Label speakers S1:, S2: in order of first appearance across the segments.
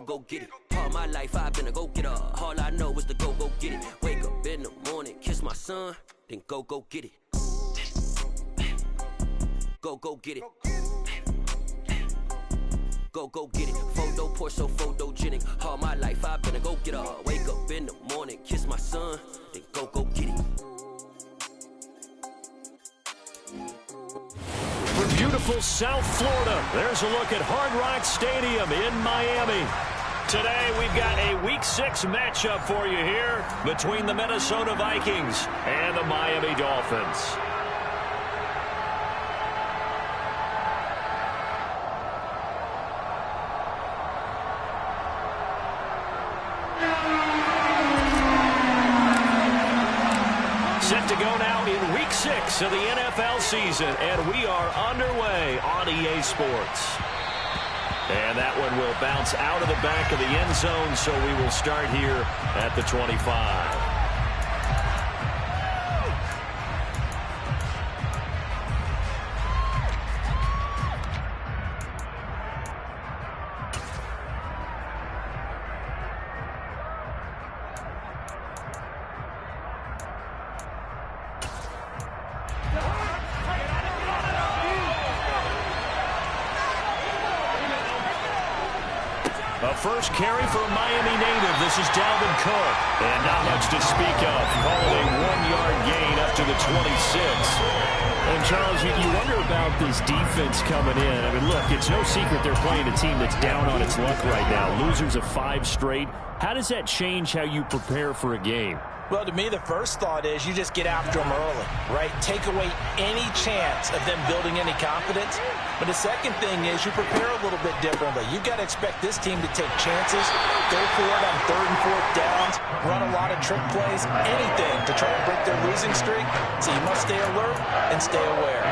S1: go get it. All my life I've been a go-getter. All I know is to go get it. Wake up in the morning, kiss my son, then go get it. Go get it. Go get it. Photo poor, so photogenic. All my life I've been a go-getter. Wake up in the morning, kiss my son, then go get it.
S2: From beautiful South Florida, there's a look at Hard Rock Stadium in Miami. Today, we've got a Week 6 matchup for you here between the Minnesota Vikings and the Miami Dolphins. Set to go now in Week 6 of the NFL season, and we are underway on EA Sports. And that one will bounce out of the back of the end zone, so we will start here at the 25. First carry for a Miami native. This is Dalvin Cook. And not much to speak of. Called a 1-yard gain up to the 26.
S3: And, Charles, you wonder about this defense coming in. I mean, look, it's no secret they're playing a team that's down on its luck right now. Losers of 5 straight. How does that change how you prepare for a game?
S4: Well, to me, the first thought is you just get after them early, right? Take away any chance of them building any confidence. But the second thing is you prepare a little bit differently. You've got to expect this team to take chances, go for it on 3rd and 4th downs, run a lot of trick plays, anything to try to break their losing streak. So you must stay alert and stay aware.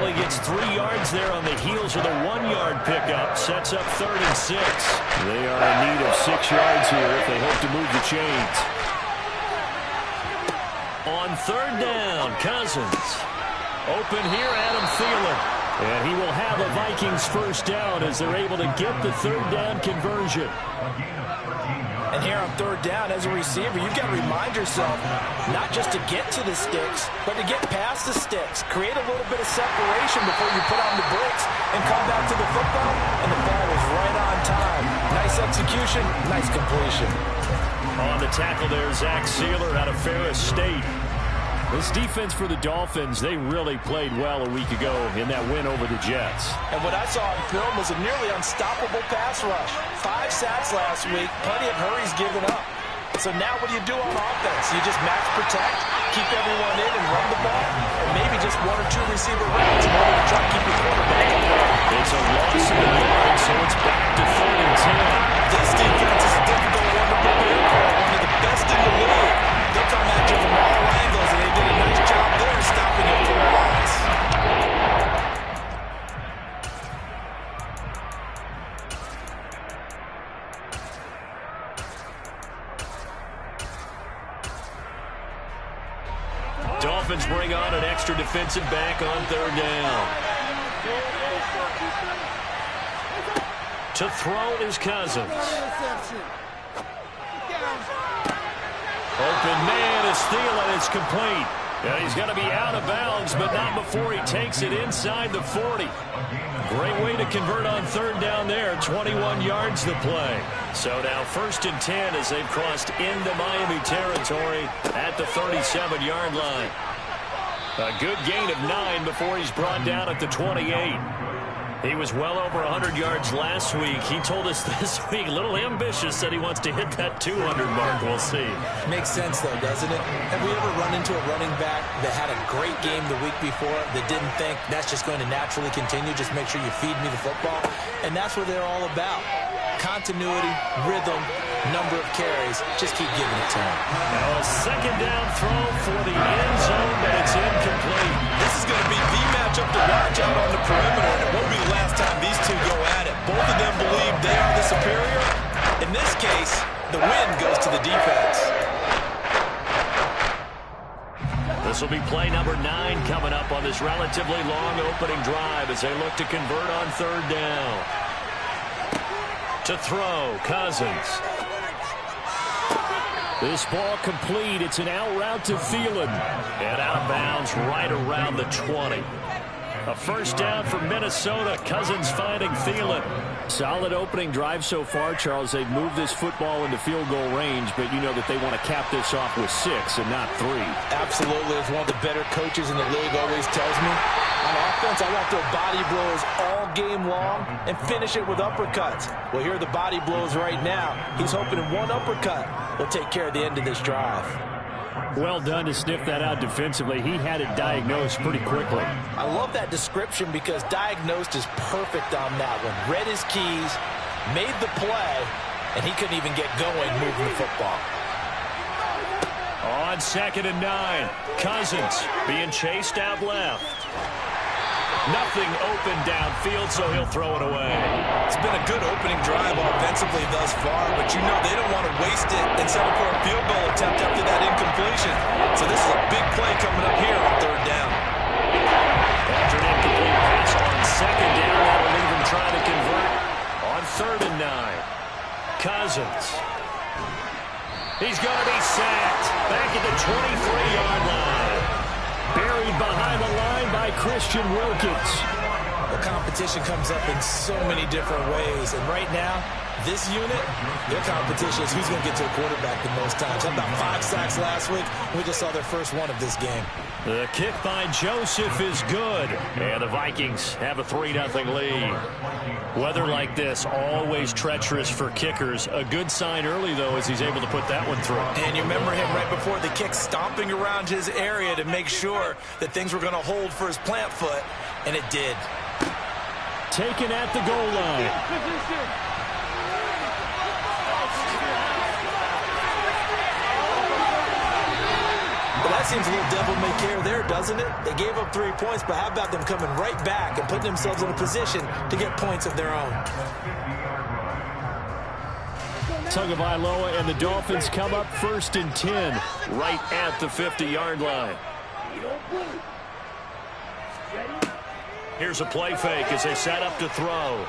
S2: Only gets 3 yards there on the heels of the 1-yard pickup. Sets up 3rd and 6.
S3: They are in need of 6 yards here if they hope to move the chains.
S2: On 3rd down, Cousins. Open here, Adam Thielen. And he will have a Vikings first down as they're able to get the 3rd down conversion.
S4: And here on 3rd down, as a receiver, you've got to remind yourself not just to get to the sticks, but to get past the sticks. Create a little bit of separation before you put on the brakes and come back to the football. And the ball was right on time. Nice execution, nice completion.
S2: On the tackle there, Zach Sealer out of Ferris State.
S3: This defense for the Dolphins, they really played well a week ago in that win over the Jets.
S4: And what I saw on film was a nearly unstoppable pass rush. 5 sacks last week, plenty of hurries given up. So now what do you do on offense? You just max protect, keep everyone in and run the ball, or maybe just 1 or 2 receiver routes in order to try to keep your quarterback upright.
S2: It's a loss of the yard, so it's back to 3rd and 10.
S4: This defense is a difficult one to prepare for, one of the best in the league. They'll come at you from all angles, and they did a nice job there stopping it for a loss.
S2: Dolphins bring on an extra defensive back on 3rd down. To throw is Cousins. Open man is Thielen. It's complete. And he's going to be out of bounds, but not before he takes it inside the 40. Great way to convert on 3rd down there. 21 yards to play. So now 1st and 10 as they've crossed into Miami territory at the 37-yard line. A good gain of 9 before he's brought down at the 28. He was well over 100 yards last week. He told us this week, a little ambitious, said he wants to hit that 200 mark. We'll see.
S4: Makes sense, though, doesn't it? Have we ever run into a running back that had a great game the week before that didn't think that's just going to naturally continue? Just make sure you feed me the football. And that's what they're all about. Continuity, rhythm, number of carries. Just keep giving it to him.
S2: Now a 2nd down throw for the end zone, but it's incomplete.
S4: This is going to be the matchup to watch out on the perimeter, and it won't be the last time these two go at it. Both of them believe they are the superior. In this case, the win goes to the defense.
S2: This will be play number 9 coming up on this relatively long opening drive as they look to convert on 3rd down. To throw, Cousins. This ball complete. It's an out route to Thielen. And out of bounds right around the 20. A first down for Minnesota. Cousins finding Thielen. Solid opening drive so far, Charles. They've moved this football into field goal range, but you know that they want to cap this off with 6 and not 3.
S4: Absolutely. As one of the better coaches in the league always tells me, on offense, I want to throw body blows all game long and finish it with uppercuts. Well, here are the body blows right now. He's hoping one uppercut will take care of the end of this drive.
S3: Well done to sniff that out defensively. He had it diagnosed pretty quickly.
S4: I love that description because diagnosed is perfect on that one. Read his keys, made the play, and he couldn't even get going moving the football.
S2: On 2nd and 9, Cousins being chased out left. Nothing open downfield, so he'll throw it away.
S5: It's been a good opening drive offensively thus far, but you know they don't want to waste it and settle for a field goal attempt after that incompletion. So this is a big play coming up here on 3rd down.
S2: After an incomplete pass on 2nd down, that'll leave him trying to convert on 3rd and 9. Cousins. He's going to be sacked back at the 23-yard line. Buried behind the line by Christian Wilkins.
S4: The competition comes up in so many different ways. And right now, this unit, their competition is who's going to get to a quarterback the most times. How about 5 sacks last week? We just saw their first one of this game.
S2: The kick by Joseph is good. And the Vikings have a 3-0 lead. Weather like this, always treacherous for kickers. A good sign early, though, as he's able to put that one through.
S4: And you remember him right before the kick stomping around his area to make sure that things were going to hold for his plant foot, and it did.
S3: Taken at the goal line.
S4: But that seems a little devil-may-care there, doesn't it? They gave up 3 points, but how about them coming right back and putting themselves in a position to get points of their own?
S3: Tagovailoa and the Dolphins come up 1st and 10 right at the 50-yard line.
S2: Here's a play fake as they set up to throw.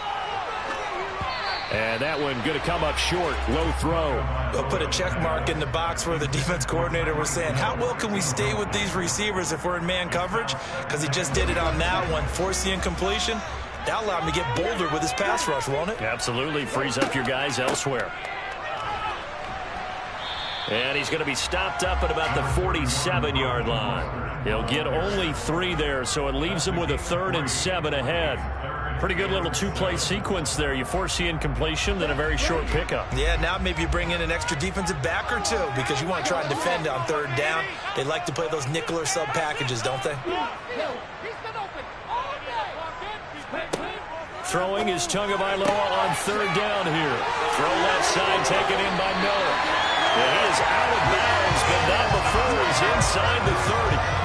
S2: And that one going to come up short. Low throw.
S4: They'll put a check mark in the box where the defense coordinator was saying, how well can we stay with these receivers if we're in man coverage? Because he just did it on that one. Force the incompletion. That'll allow him to get bolder with his pass rush, won't it?
S2: Absolutely. Frees up your guys elsewhere. And he's going to be stopped up at about the 47-yard line. He'll get only 3 there, so it leaves him with a 3rd and 7 ahead. Pretty good little 2-play sequence there. You force the incompletion, then a very short pickup.
S4: Yeah, now maybe you bring in an extra defensive back or 2 because you want to try and defend on 3rd down. They like to play those nickel or sub packages, don't they?
S2: Throwing is Tagovailoa on 3rd down here. Throw left side taken in by Miller. And he is out of bounds, but not before he's inside the 30.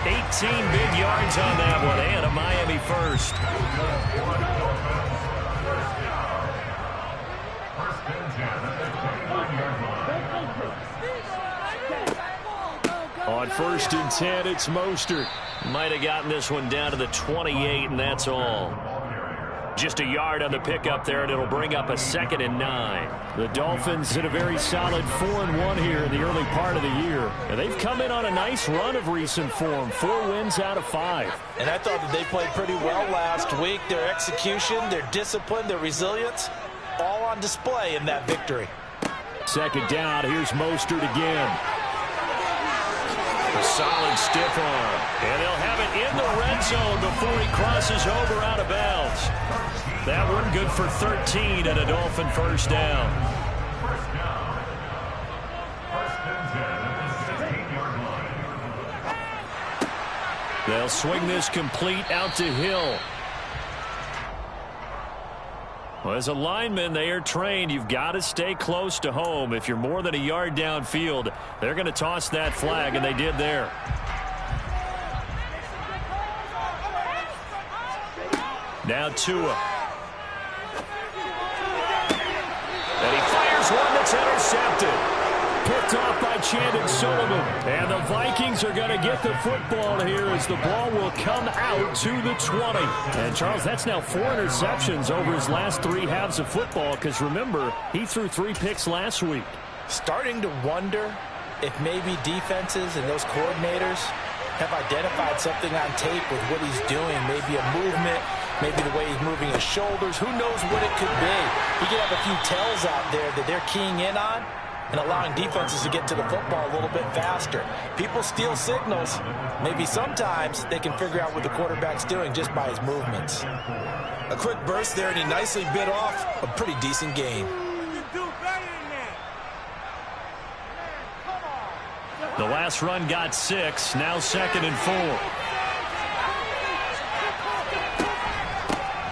S2: 18 big yards on that one, and a Miami first. On 1st and 10, it's Mostert. Might have gotten this one down to the 28, and that's all. Just a yard on the pickup there, and it'll bring up a 2nd and 9.
S3: The Dolphins hit a very solid 4-1 here in the early part of the year. And they've come in on a nice run of recent form. 4 wins out of 5.
S4: And I thought that they played pretty well last week. Their execution, their discipline, their resilience, all on display in that victory.
S3: 2nd down, here's Mostert again.
S2: A solid stiff arm. And they'll have it in the red zone before he crosses over out of bounds. That one good for 13 and a Dolphin first down. They'll swing this complete out to Hill. Well, as a lineman, they are trained. You've got to stay close to home. If you're more than a yard downfield, they're going to toss that flag, and they did there. Now Tua. And he fires one that's intercepted.
S3: Picked off by Chandon Sullivan. And the Vikings are going to get the football here as the ball will come out to the 20. And, Charles, that's now 4 interceptions over his last 3 halves of football because, remember, he threw 3 picks last week.
S4: Starting to wonder if maybe defenses and those coordinators have identified something on tape with what he's doing. Maybe a movement, maybe the way he's moving his shoulders. Who knows what it could be? He could have a few tells out there that they're keying in on and allowing defenses to get to the football a little bit faster. People steal signals. Maybe sometimes they can figure out what the quarterback's doing just by his movements.
S5: A quick burst there, and he nicely bit off a pretty decent gain.
S2: The last run got 6, now 2nd and 4.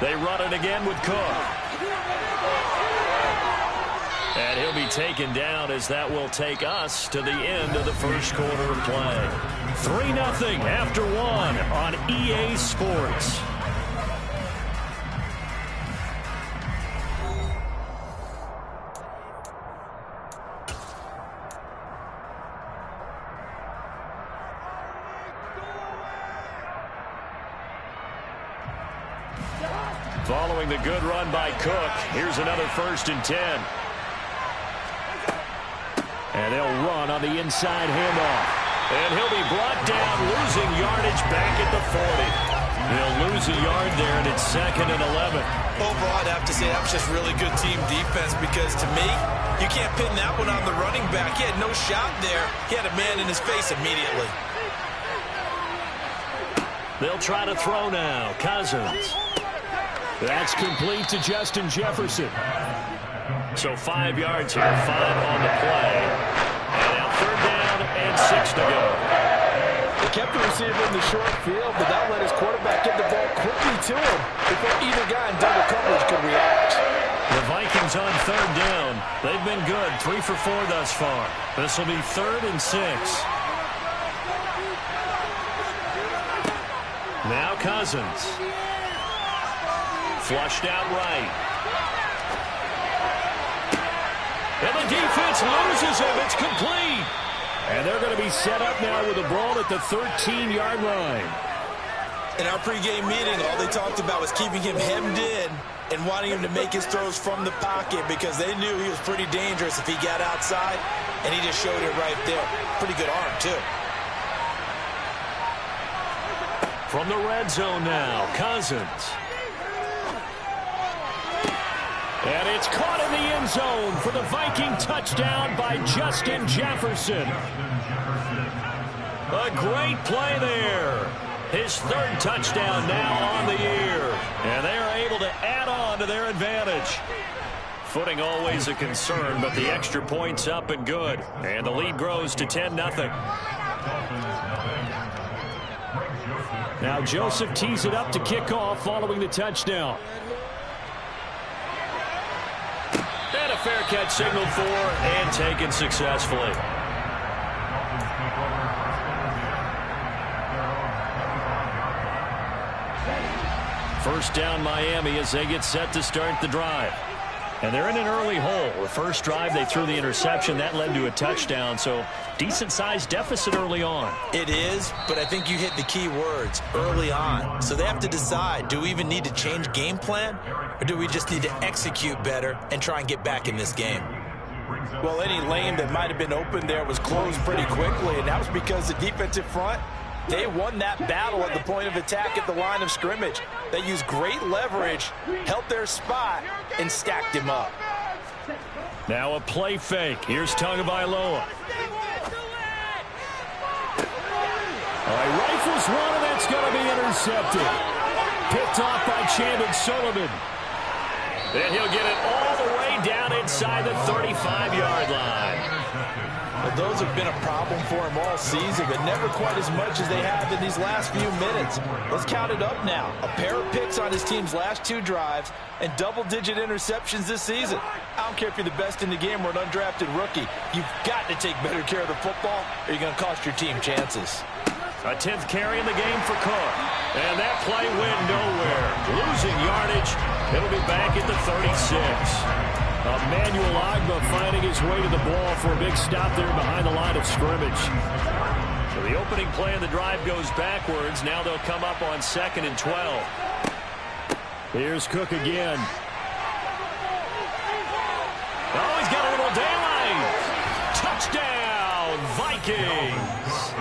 S2: They run it again with Cook. And he'll be taken down as that will take us to the end of the first quarter of play. 3-0 after 1 on EA Sports. Following the good run by Cook, here's another 1st and 10. And they'll run on the inside handoff. And he'll be brought down, losing yardage back at the 40. He'll lose a yard there, and it's 2nd and 11.
S5: Overall, I'd have to say that was just really good team defense because, to me, you can't pin that one on the running back. He had no shot there. He had a man in his face immediately.
S2: They'll try to throw now. Cousins. That's complete to Justin Jefferson. So 5 yards here, 5 on the play. And now 3rd down and 6 to go.
S4: They kept the receiver in the short field, but that let his quarterback get the ball quickly to him before either guy in double coverage could react.
S2: The Vikings on 3rd down. They've been good, 3 for 4 thus far. This will be 3rd and 6. Now Cousins. Flushed out right. And the defense loses him. It's complete. And they're going to be set up now with the ball at the 13-yard line.
S5: In our pregame meeting, all they talked about was keeping him hemmed in and wanting him to make his throws from the pocket because they knew he was pretty dangerous if he got outside, and he just showed it right there. Pretty good arm, too.
S2: From the red zone now, Cousins. And it's caught in the end zone for the Viking touchdown by Justin Jefferson. A great play there. His 3rd touchdown now on the year. And they are able to add on to their advantage. Footing always a concern, but the extra point's up and good. And the lead grows to 10-0. Now Joseph tees it up to kick off following the touchdown. And a fair catch signaled for and taken successfully. First down Miami as they get set to start the drive. And they're in an early hole. The first drive they threw the interception. That led to a touchdown. So decent-sized deficit early on.
S5: It is, but I think you hit the key words, early on. So they have to decide, do we even need to change game plan? Or do we just need to execute better and try and get back in this game?
S4: Well, any lane that might have been open there was closed pretty quickly, and that was because the defensive front, they won that battle at the point of attack at the line of scrimmage. They used great leverage, held their spot, and stacked him up.
S2: Now a play fake. Here's Tagovailoa. All right, rifles one, and that's going to be intercepted. Picked off by Chandon Sullivan. And he'll get it all the way down inside the 35-yard line.
S4: Well, those have been a problem for him all season, but never quite as much as they have in these last few minutes. Let's count it up now. A pair of picks on his team's last 2 drives and double-digit interceptions this season. I don't care if you're the best in the game or an undrafted rookie. You've got to take better care of the football or you're going to cost your team chances.
S2: A 10th carry in the game for Cook. And that play went nowhere. Losing yardage. It'll be back at the 36.
S3: Emmanuel Agba finding his way to the ball for a big stop there behind the line of scrimmage.
S2: So the opening play of the drive goes backwards. Now they'll come up on 2nd and 12.
S3: Here's Cook again.
S2: Oh, he's got a little daylight. Touchdown, Vikings.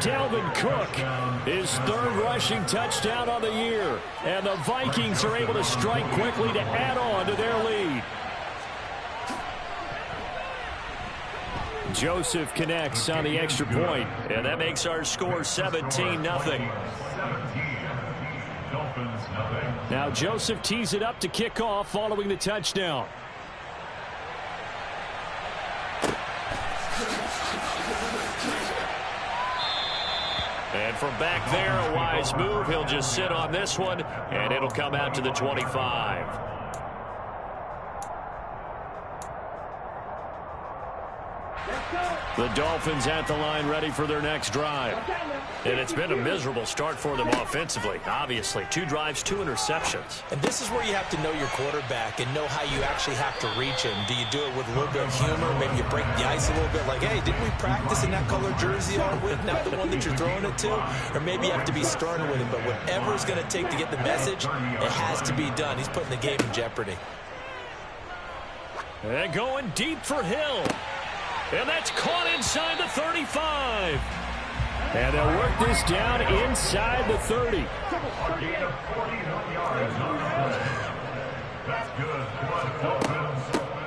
S3: Dalvin Cook, his 3rd rushing touchdown on the year. And the Vikings are able to strike quickly to add on to their lead. Joseph connects on the extra point.
S2: And that makes our score 17-0.
S3: Now Joseph tees it up to kick off following the touchdown.
S2: And from back there, a wise move. He'll just sit on this one, and it'll come out to the 25.
S3: The Dolphins at the line ready for their next drive.
S2: And it's been a miserable start for them offensively. Obviously, 2 drives, 2 interceptions.
S4: And this is where you have to know your quarterback and know how you actually have to reach him. Do you do it with a little bit of humor? Maybe you break the ice a little bit like, hey, didn't we practice in that color jersey all week, not the one that you're throwing it to? Or maybe you have to be stern with him. But whatever it's going to take to get the message, it has to be done. He's putting the game in jeopardy.
S2: And going deep for Hill. And that's caught inside the 35.
S3: And they'll work this down inside the 30.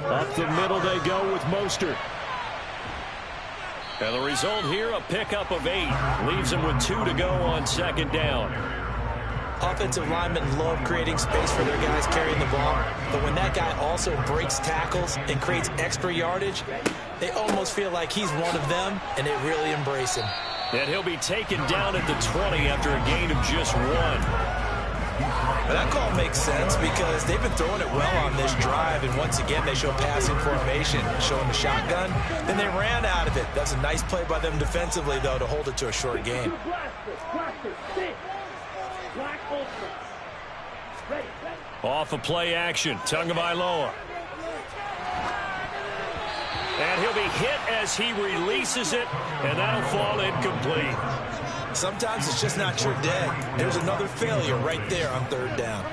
S3: Up the middle they go with Mostert.
S2: And the result here, a pickup of 8. Leaves them with 2 to go on 2nd down.
S4: Offensive linemen love creating space for their guys carrying the ball. But when that guy also breaks tackles and creates extra yardage, they almost feel like he's one of them, and they really embrace him.
S2: And he'll be taken down at the 20 after a gain of just 1.
S4: But that call makes sense because they've been throwing it well on this drive, and once again they show passing formation, showing the shotgun. Then they ran out of it. That's a nice play by them defensively, though, to hold it to a short gain.
S2: Off of play action, Tagovailoa. And he'll be hit as he releases it, and that'll fall incomplete.
S4: Sometimes it's just not your day. There's another failure right there on 3rd down.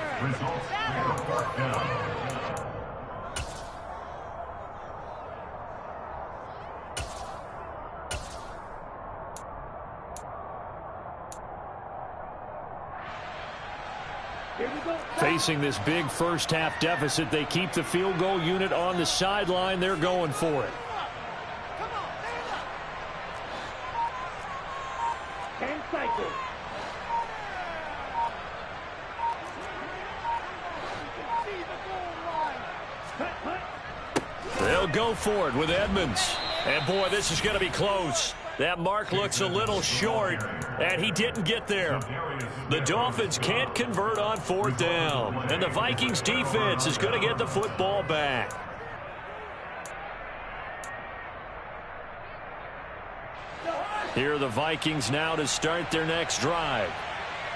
S3: Facing this big first-half deficit, they keep the field goal unit on the sideline. They're going for it.
S2: They'll go for it with Edmonds. And, boy, this is going to be close. That mark looks a little short, and he didn't get there. The Dolphins can't convert on 4th down, and the Vikings defense is going to get the football back.
S3: Here are the Vikings now to start their next drive.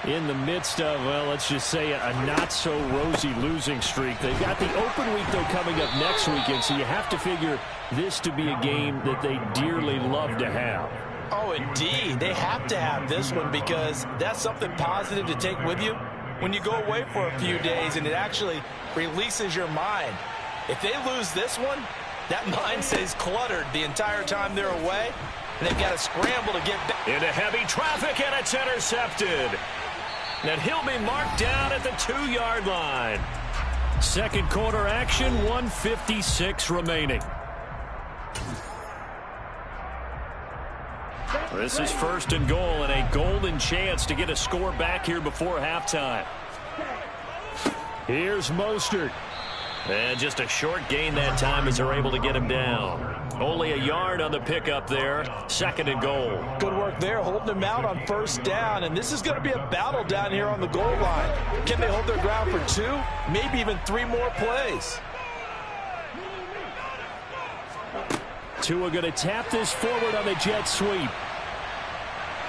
S3: In the midst of, well, let's just say a not-so-rosy losing streak. They've got the open week, though, coming up next weekend, so you have to figure this to be a game that they dearly love to have.
S4: Oh, indeed. They have to have this one because that's something positive to take with you when you go away for a few days, and it actually releases your mind. If they lose this one, that mind stays cluttered the entire time they're away, and they've got to scramble to get back.
S2: Into heavy traffic, and it's intercepted. And he'll be marked down at the 2-yard line.
S3: Second quarter action, 1:56 remaining.
S2: This is 1st and goal, and a golden chance to get a score back here before halftime.
S3: Here's Mostert.
S2: And just a short gain that time as they're able to get him down. Only a yard on the pickup there. 2nd and goal.
S4: Good work there, holding him out on 1st down. And this is going to be a battle down here on the goal line. Can they hold their ground for 2, maybe even 3 more plays?
S3: Tua going to tap this forward on the jet sweep.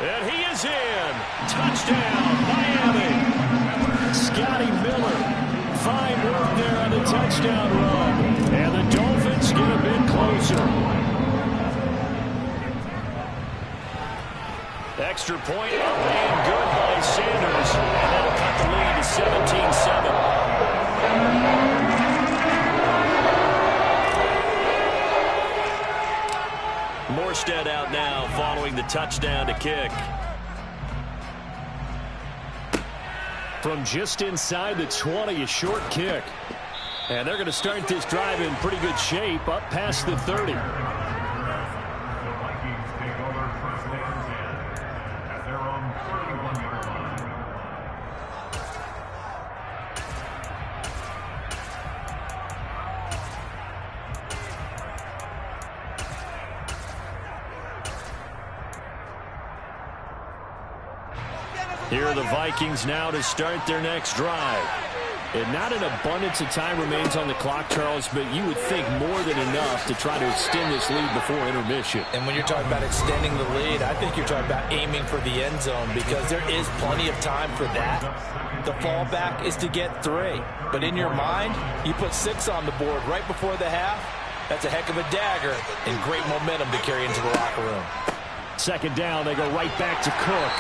S2: And he is in. Touchdown, Miami.
S3: Scotty Miller. Fine work there on the touchdown run. And
S2: extra point up and good by Sanders. And that'll cut the lead to 17-7. Morstead out now following the touchdown to kick. From just inside the 20, a short kick. And they're going to start this drive in pretty good shape, up past the 30. Here are the Vikings now to start their next drive. And not an abundance of time remains on the clock, Charles, but you would think more than enough to try to extend this lead before intermission.
S4: And when you're talking about extending the lead, I think you're talking about aiming for the end zone because there is plenty of time for that. The fallback is to get 3. But in your mind, you put 6 on the board right before the half. That's a heck of a dagger and great momentum to carry into the locker room.
S2: Second down, they go right back to Cook.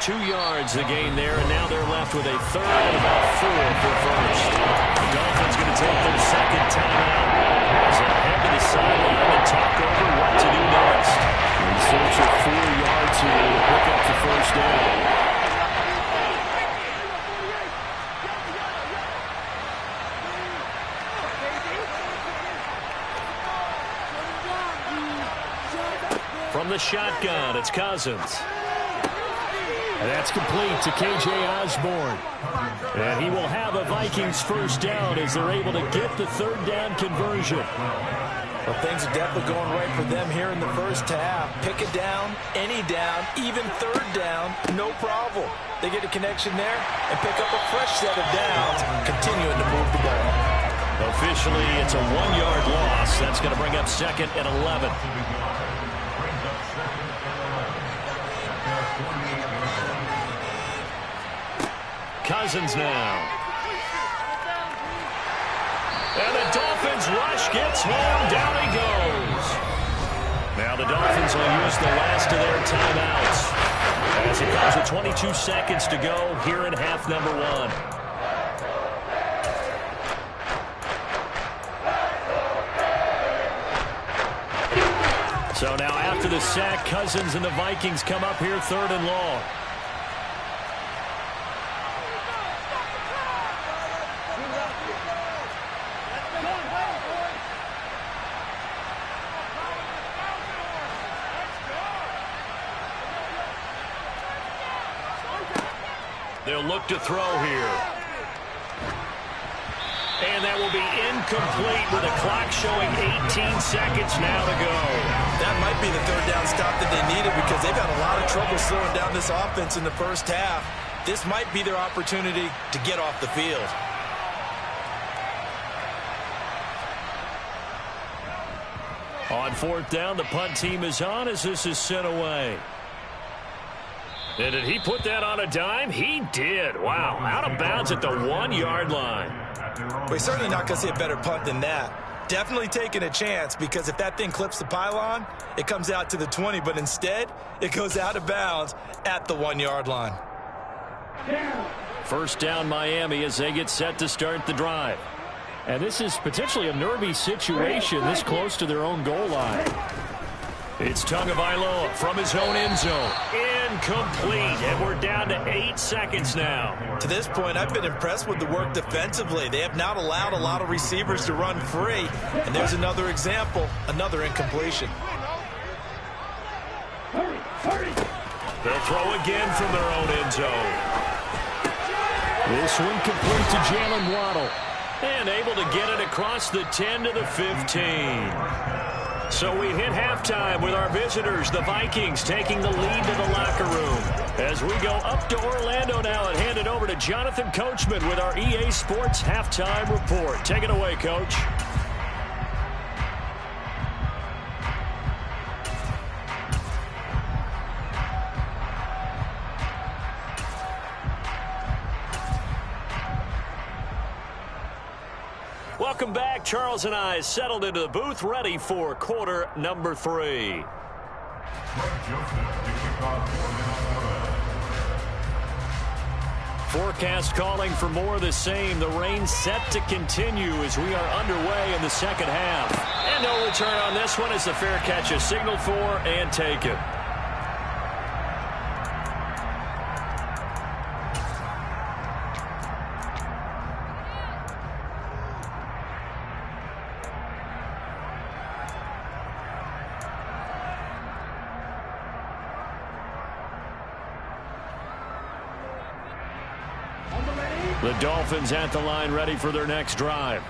S2: 2 yards the gain there, and now they're left with a third and about 4 for first. The Dolphins going to take their second timeout as they head to the sideline and talk over what to do next.
S3: In search of 4 yards here to pick up the first down.
S2: From the shotgun, it's Cousins. And that's complete to K.J. Osborne. And he will have a Vikings first down as they're able to get the third down conversion.
S4: Well, things are definitely going right for them here in the first half. Pick a down, any down, even third down, no problem. They get a connection there and pick up a fresh set of downs, continuing to move the ball.
S2: Officially, it's a 1-yard loss. That's going to bring up second and 11. Cousins now. And the Dolphins rush gets home. Down he goes. Now the Dolphins will use the last of their timeouts as it comes with 22 seconds to go here in half number 1. So now after the sack, Cousins and the Vikings come up here third and long. They'll look to throw here. And that will be incomplete with a clock showing 18 seconds now to go.
S5: That might be the third down stop that they needed because they've had a lot of trouble slowing down this offense in the first half. This might be their opportunity to get off the field.
S2: On fourth down, the punt team is on as this is sent away. And did he put that on a dime? He did. Wow, out of bounds at the 1-yard line.
S5: We're certainly not going to see a better punt than that. Definitely taking a chance because if that thing clips the pylon, it comes out to the 20, but instead, it goes out of bounds at the 1-yard line.
S2: First down, Miami, as they get set to start the drive.
S3: And this is potentially a nervy situation this close to their own goal line.
S2: It's Tagovailoa from his own end zone. Incomplete, and we're down to 8 seconds now.
S5: To this point, I've been impressed with the work defensively. They have not allowed a lot of receivers to run free. And there's another example, another incompletion.
S2: They'll throw again from their own end zone.
S3: This one complete to Jalen Waddle.
S2: And able to get it across the 10 to the 15. So we hit halftime with our visitors, the Vikings, taking the lead to the locker room. As we go up to Orlando now and hand it over to Jonathan Coachman with our EA Sports Halftime Report. Take it away, Coach. Welcome back. Charles and I settled into the booth, ready for quarter number 3. Forecast calling for more of the same. The rain set to continue as we are underway in the second half. And no return on this one as the fair catch is signaled for and taken. The Dolphins at the line ready for their next drive.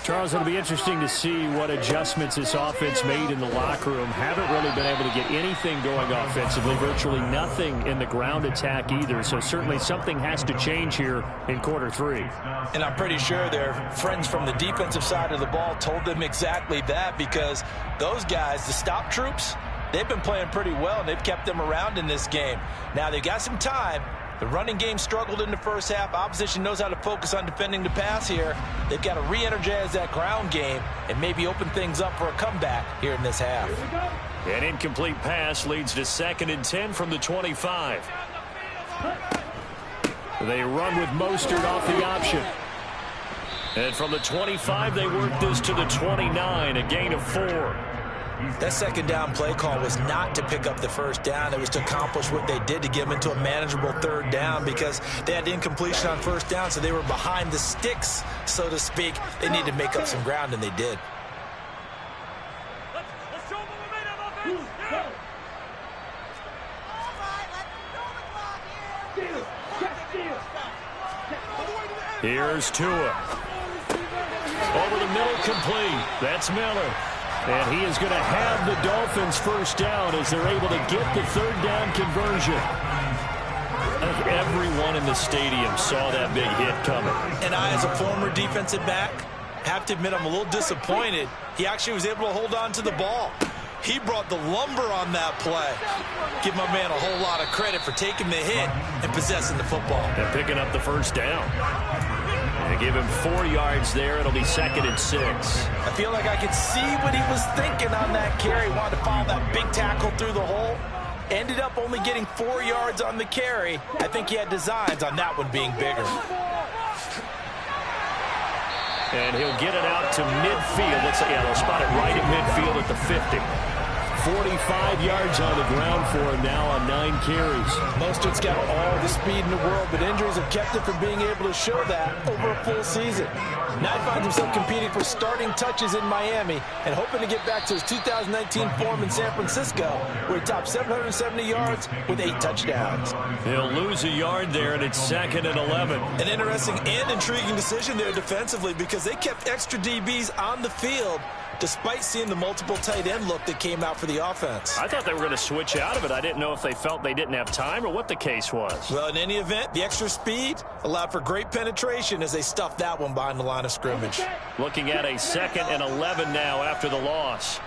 S3: Charles, it'll be interesting to see what adjustments this offense made in the locker room. Haven't really been able to get anything going offensively, virtually nothing in the ground attack either. So certainly something has to change here in quarter three.
S4: And I'm pretty sure their friends from the defensive side of the ball told them exactly that, because those guys, the stop troops, they've been playing pretty well, and they've kept them around in this game. Now, they've got some time. The running game struggled in the first half. Opposition knows how to focus on defending the pass here. They've got to re-energize that ground game and maybe open things up for a comeback here in this half.
S2: An incomplete pass leads to 2nd and 10 from the 25. They run with Mostert off the option. And from the 25, they work this to the 29, a gain of 4.
S4: That second down play call was not to pick up the first down. It was to accomplish what they did, to get them into a manageable third down, because they had incompletion on first down, so they were behind the sticks, so to speak. They needed to make up some ground, and they did.
S2: Here's Tua. Over the middle, complete. That's Miller. And he is going to have the Dolphins first down as they're able to get the third down conversion. I think everyone in the stadium saw that big hit coming. And
S4: I, as a former defensive back, have to admit I'm a little disappointed. He actually was able to hold on to the ball. He brought the lumber on that play. Give my man a whole lot of credit for taking the hit and possessing the football.
S2: And picking up the first down. And give him 4 yards there. It'll be 2nd and 6.
S4: I feel like I could see what he was thinking on that carry. Wanted to follow that big tackle through the hole. Ended up only getting 4 yards on the carry. I think he had designs on that one being bigger.
S2: And he'll get it out to midfield. Let's say, yeah, they'll spot it right at midfield at the 50. 45 yards on the ground for him now on 9 carries.
S4: Mostert's got all the speed in the world, but injuries have kept him from being able to show that over a full season. Now he finds himself competing for starting touches in Miami and hoping to get back to his 2019 form in San Francisco, where he topped 770 yards with 8 touchdowns.
S2: He'll lose a yard there, and it's 2nd and 11.
S4: An interesting and intriguing decision there defensively, because they kept extra DBs on the field despite seeing the multiple tight end look that came out for the offense.
S2: I thought they were going to switch out of it. I didn't know if they felt they didn't have time or what the case was.
S4: Well, in any event, the extra speed allowed for great penetration as they stuffed that one behind the line of scrimmage.
S2: Looking at a 2nd and 11 now after the loss.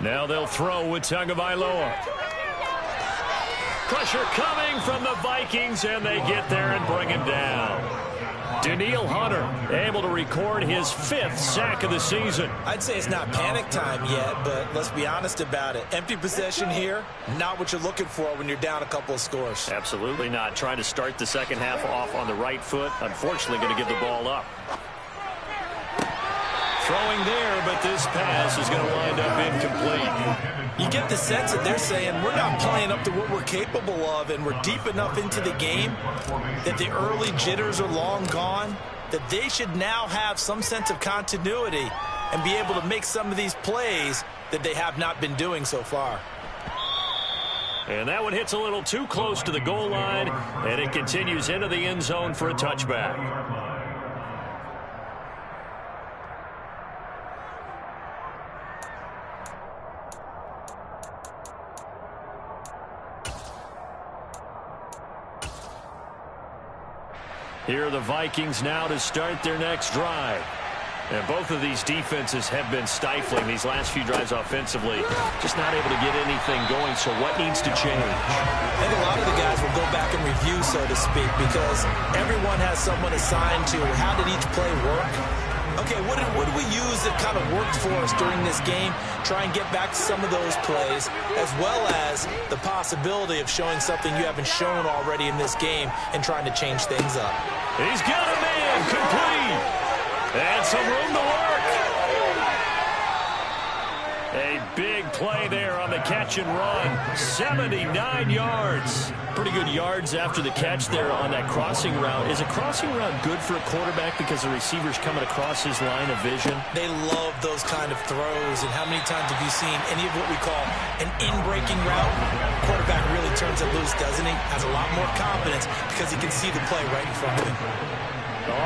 S2: Now they'll throw with Tagovailoa. Pressure coming from the Vikings, and they get there and bring him down. Danielle Hunter able to record his 5th sack of the season.
S4: I'd say it's not panic time yet, but let's be honest about it. Empty possession here, not what you're looking for when you're down a couple of scores.
S2: Absolutely not. Trying to start the second half off on the right foot. Unfortunately, going to give the ball up. Throwing there, but this pass is going to wind up incomplete.
S4: You get the sense that they're saying we're not playing up to what we're capable of, and we're deep enough into the game that the early jitters are long gone, that they should now have some sense of continuity and be able to make some of these plays that they have not been doing so far.
S2: And that one hits a little too close to the goal line, and it continues into the end zone for a touchback. Here are the Vikings now to start their next drive. And both of these defenses have been stifling these last few drives offensively. Just not able to get anything going, so what needs to change?
S4: I think a lot of the guys will go back and review, so to speak, because everyone has someone assigned to how did each play work. Okay, what do we use that kind of worked for us during this game? Try and get back to some of those plays, as well as the possibility of showing something you haven't shown already in this game and trying to change things up.
S2: He's got a man complete. And some room to work. A big play there on the catch and run. 79 yards. Pretty good yards after the catch there on that crossing route. Is a crossing route good for a quarterback because the receiver's coming across his line of vision?
S4: They love those kind of throws. And how many times have you seen any of what we call an in-breaking route? Quarterback really turns it loose, doesn't he? Has a lot more confidence because he can see the play right in front of him.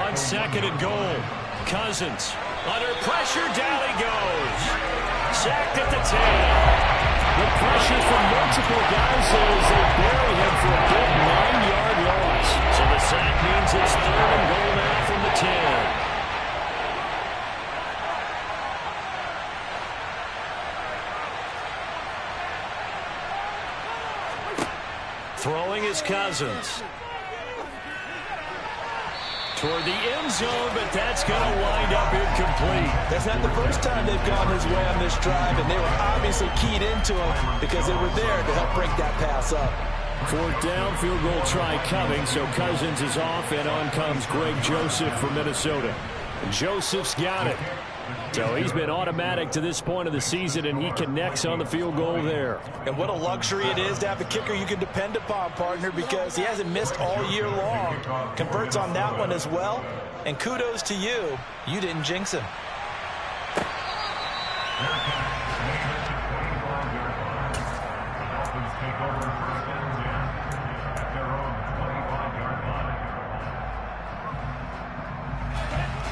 S2: On second and goal, Cousins. Under pressure, down he goes. Sacked at the 10.
S3: The pressure from multiple guys as they bury him for a big 9-yard loss.
S2: So the sack means it's third and goal now from the 10. Throwing is Cousins. Toward the end zone, but that's going to wind up incomplete.
S4: That's not the first time they've gone his way on this drive, and they were obviously keyed into him because they were there to help break that pass up.
S3: Fourth down, field goal try coming, so Cousins is off, and on comes Greg Joseph from Minnesota.
S2: Joseph's got it. So he's been automatic to this point of the season, and he connects on the field goal there.
S4: And what a luxury it is to have a kicker you can depend upon, partner, because he hasn't missed all year long. Converts on that one as well. And kudos to you. You didn't jinx him.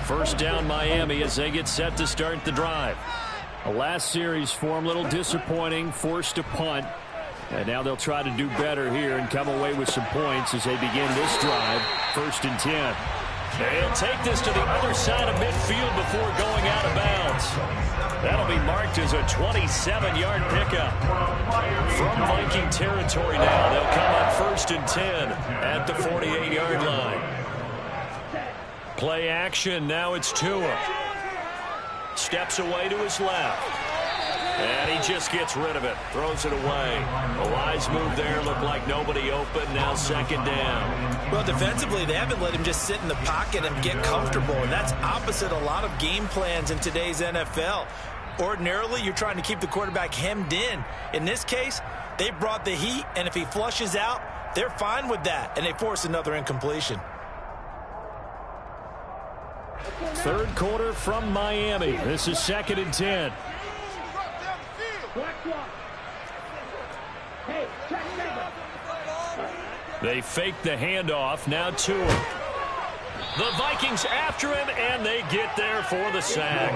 S2: First down Miami as they get set to start the drive.
S3: The last series form a little disappointing, forced a punt. And now they'll try to do better here and come away with some points as they begin this drive. First and 10.
S2: They'll take this to the other side of midfield before going out of bounds. That'll be marked as a 27-yard pickup. From Viking territory now, they'll come on first and 10 at the 48-yard line. Play action, now it's Tua. Steps away to his left. And he just gets rid of it, throws it away. A wise move there, looked like nobody open, now second down.
S4: Well, defensively, they haven't let him just sit in the pocket and get comfortable, and that's opposite a lot of game plans in today's NFL. Ordinarily, you're trying to keep the quarterback hemmed in. In this case, they brought the heat, and if he flushes out, they're fine with that, and they force another incompletion.
S2: Third quarter from Miami. This is second and 10. They fake the handoff. Now Tua. The Vikings after him, and they get there for the sack.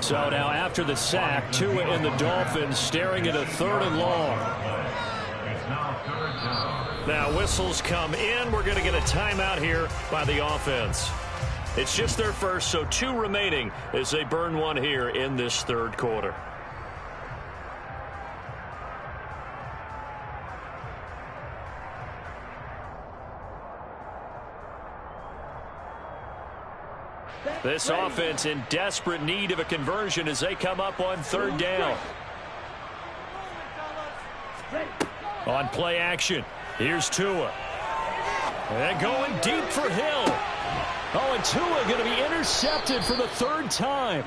S2: So now after the sack, Tua and the Dolphins staring at a third and long. Now whistles come in. We're going to get a timeout here by the offense. It's just their first, so 2 remaining as they burn one here in this third quarter. This offense in desperate need of a conversion as they come up on third down. On play action, here's Tua. And going deep for Hill. Oh, and Tua going to be intercepted for the third time.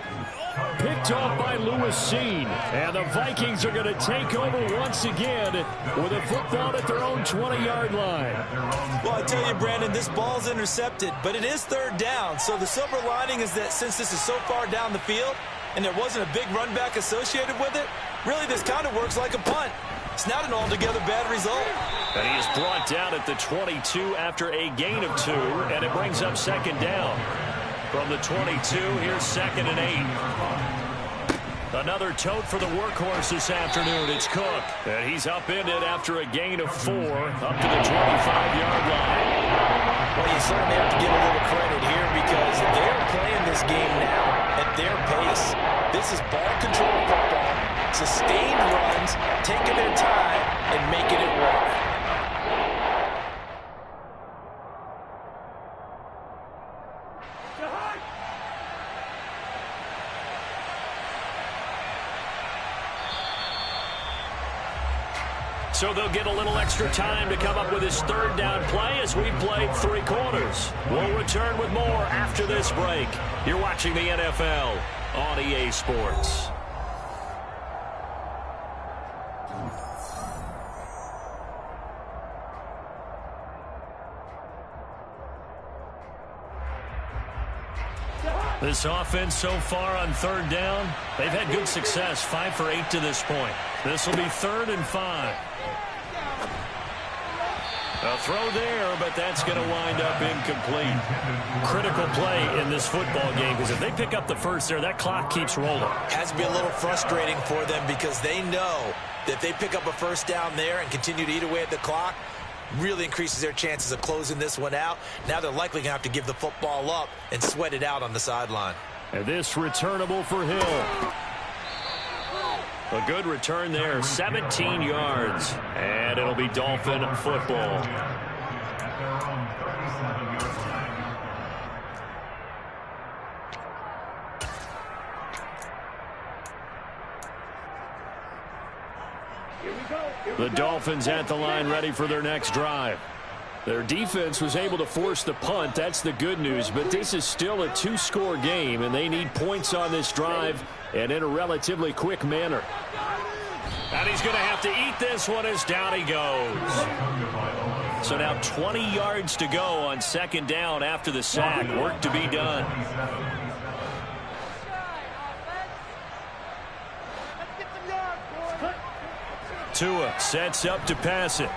S2: Picked off by Lewis Seen. And the Vikings are going to take over once again with a football at their own 20-yard line.
S4: Well, I tell you, Brandon, this ball's intercepted, but it is third down. So the silver lining is that since this is so far down the field and there wasn't a big run back associated with it, really this kind of works like a punt. It's not an altogether bad result.
S2: And he is brought down at the 22 after a gain of 2, and it brings up second down. From the 22, here's second and 8. Another tote for the workhorse this afternoon. It's Cook. And he's upended after a gain of 4 up to the 25-yard line.
S4: Well, you certainly have to give a little credit here because they're playing this game now at their pace. This is ball control football, sustained runs, taking their time and making it work.
S2: So they'll get a little extra time to come up with his third down play as we've played 3 quarters. We'll return with more after this break. You're watching the NFL on EA Sports. This offense so far on third down, they've had good success, 5 for 8 to this point. This will be 3rd and 5. A throw there, but that's going to wind up incomplete. Critical play in this football game, because if they pick up the first there, that clock keeps rolling.
S4: Has to be a little frustrating for them because they know that if they pick up a first down there and continue to eat away at the clock, really increases their chances of closing this one out. Now they're likely going to have to give the football up and sweat it out on the sideline.
S2: And this returnable for Hill. A good return there, 17 yards. And it'll be Dolphin football. The Dolphins at the line ready for their next drive. Their defense was able to force the punt. That's the good news. But this is still a 2-score game, and they need points on this drive and in a relatively quick manner. And he's going to have to eat this one as down he goes. So now 20 yards to go on 2nd down after the sack. Work to be done. Tua sets up to pass it.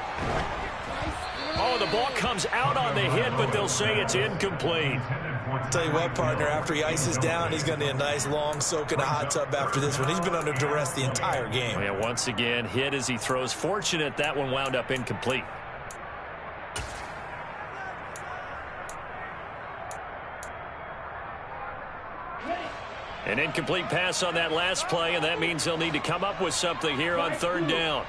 S2: Oh, the ball comes out on the hit, but they'll say it's incomplete.
S5: I'll tell you what, partner, after he ices down, he's going to need a nice long soak in a hot tub after this one. He's been under duress the entire game.
S2: Yeah, once again, hit as he throws. Fortunate that one wound up incomplete. An incomplete pass on that last play, and that means they'll need to come up with something here on 3rd down.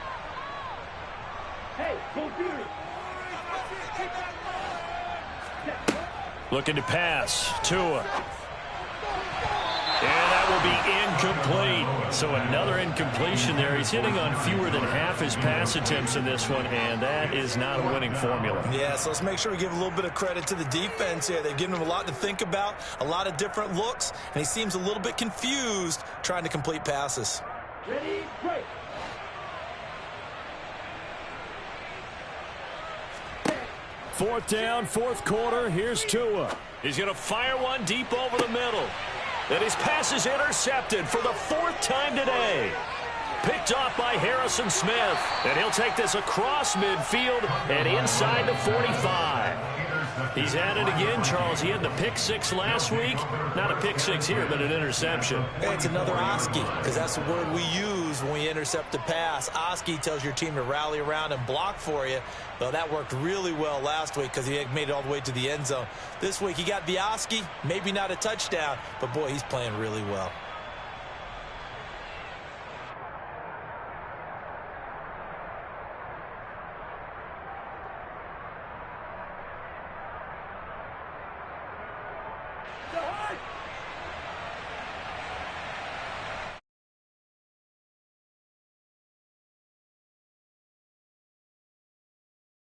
S2: Looking to pass. Tua. And that will be incomplete. So another incompletion there. He's hitting on fewer than half his pass attempts in this one, and that is not a winning formula.
S5: Yeah, so let's make sure we give a little bit of credit to the defense here. They've given him a lot to think about, a lot of different looks, and he seems a little bit confused trying to complete passes.
S6: Ready, break.
S2: 4th down, 4th quarter. Here's Tua. He's going to fire one deep over the middle. And his pass is intercepted for the 4th time today. Picked off by Harrison Smith. And he'll take this across midfield and inside the 45. He's at it again, Charles. He had the pick 6 last week. Not a pick 6 here, but an interception.
S5: Hey, it's another Oski, because that's the word we use when we intercept the pass. Oski tells your team to rally around and block for you. Well, that worked really well last week because he made it all the way to the end zone. This week, he got the Oski, maybe not a touchdown, but boy, he's playing really well.